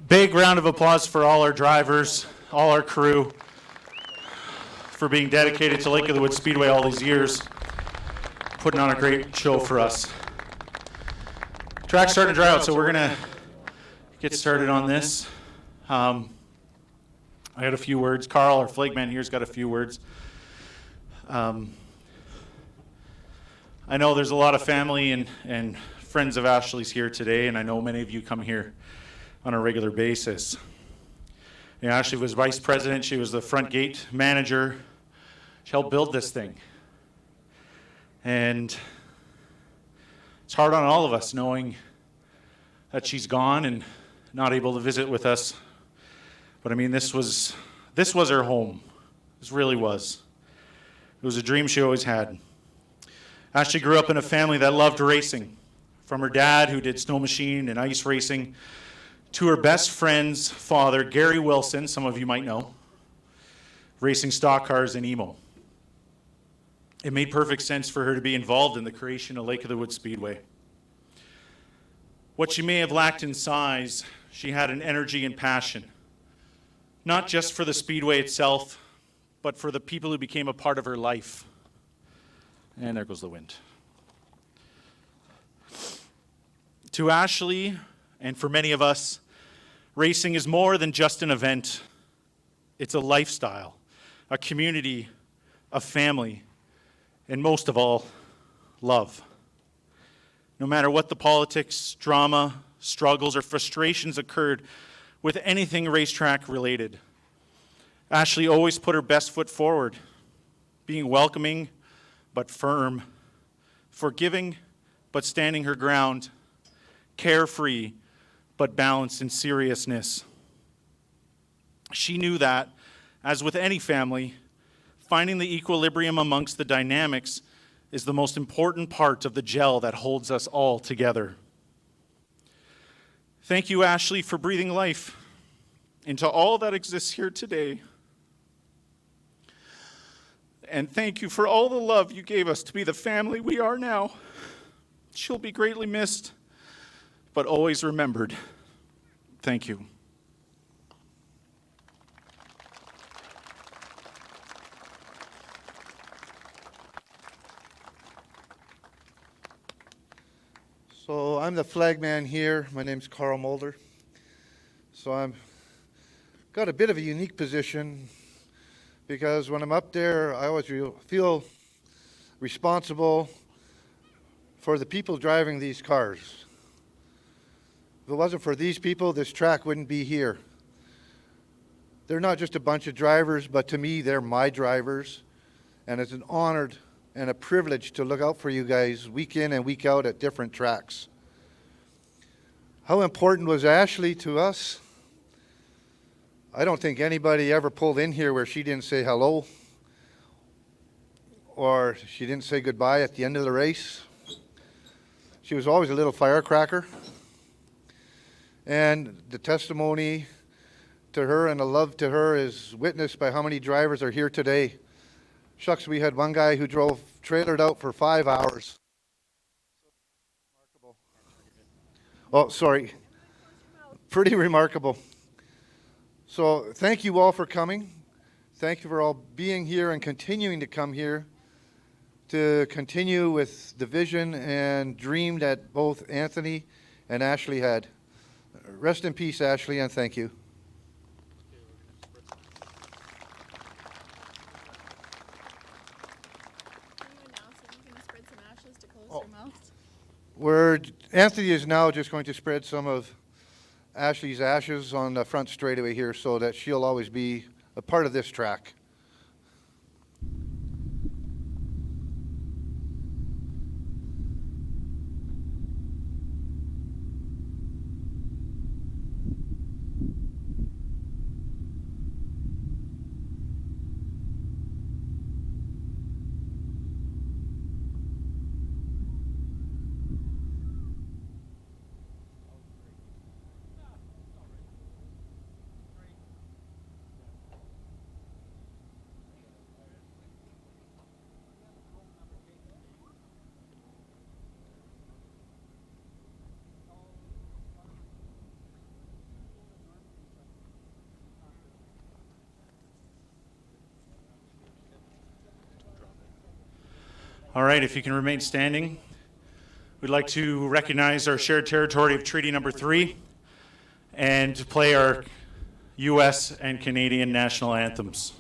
Big round of applause for all our drivers, all our crew, for being dedicated to Lake of the Woods Speedway all these years, putting on a great show for us. Track's starting to dry out, so we're going to get started on this. I got a few words. Carl, our flagman here's got a few words. I know there's a lot of family and friends of Ashley's here today, and I know many of you come here on a regular basis. You know, Ashley was vice president. She was the front gate manager. She helped build this thing. And it's hard on all of us knowing that she's gone and not able to visit with us. But I mean, this was her home. This really was. It was a dream she always had. Ashley grew up in a family that loved racing. From her dad, who did snow machine and ice racing, to her best friend's father, Gary Wilson, some of you might know, racing stock cars in Emo. It made perfect sense for her to be involved in the creation of Lake of the Woods Speedway. What she may have lacked in size, she had an energy and passion, not just for the Speedway itself, but for the people who became a part of her life. And there goes the wind. To Ashley, and for many of us, racing is more than just an event. It's a lifestyle, a community, a family, and most of all, love. No matter what the politics, drama, struggles, or frustrations occurred with anything racetrack related, Ashley always put her best foot forward, being welcoming but firm, forgiving but standing her ground, carefree but balanced in seriousness. She knew that, as with any family, finding the equilibrium amongst the dynamics is the most important part of the gel that holds us all together. Thank you, Ashley, for breathing life into all that exists here today. And thank you for all the love you gave us to be the family we are now. She'll be greatly missed, but always remembered. Thank you. So I'm the flagman here. My name's Carl Mulder. So I'm got a bit of a unique position because when I'm up there, I always feel responsible for the people driving these cars. If it wasn't for these people, this track wouldn't be here. They're not just a bunch of drivers, but to me, they're my drivers. And it's an honor and a privilege to look out for you guys week in and week out at different tracks. How important was Ashley to us? I don't think anybody ever pulled in here where she didn't say hello or she didn't say goodbye at the end of the race. She was always a little firecracker. And the testimony to her and the love to her is witnessed by how many drivers are here today. Shucks, we had one guy who drove trailered out for 5 hours. Oh, sorry. Pretty remarkable. So thank you all for coming. Thank you for all being here and continuing to come here to continue with the vision and dream that both Anthony and Ashley had. Rest in peace, Ashley, and thank you. Anthony is now just going to spread some of Ashley's ashes on the front straightaway here so that she'll always be a part of this track. All right, if you can remain standing, we'd like to recognize our shared territory of Treaty Number 3 and to play our U.S. and Canadian national anthems.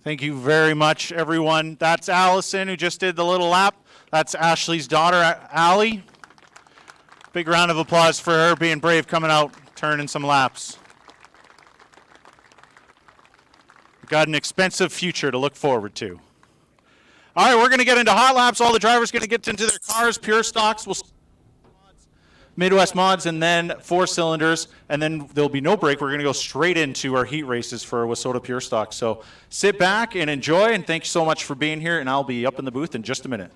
Thank you very much, everyone. That's Allison, who just did the little lap. That's Ashley's daughter, Allie. Big round of applause for her being brave, coming out, turning some laps. We've got an expensive future to look forward to. All right, we're going to get into hot laps. All the drivers are going to get into their cars. Pure stocks will Midwest mods, and then 4 cylinders, and then there'll be no break. We're going to go straight into our heat races for Wissota Pure Stock. So sit back and enjoy, and thank you so much for being here, and I'll be up in the booth in just a minute.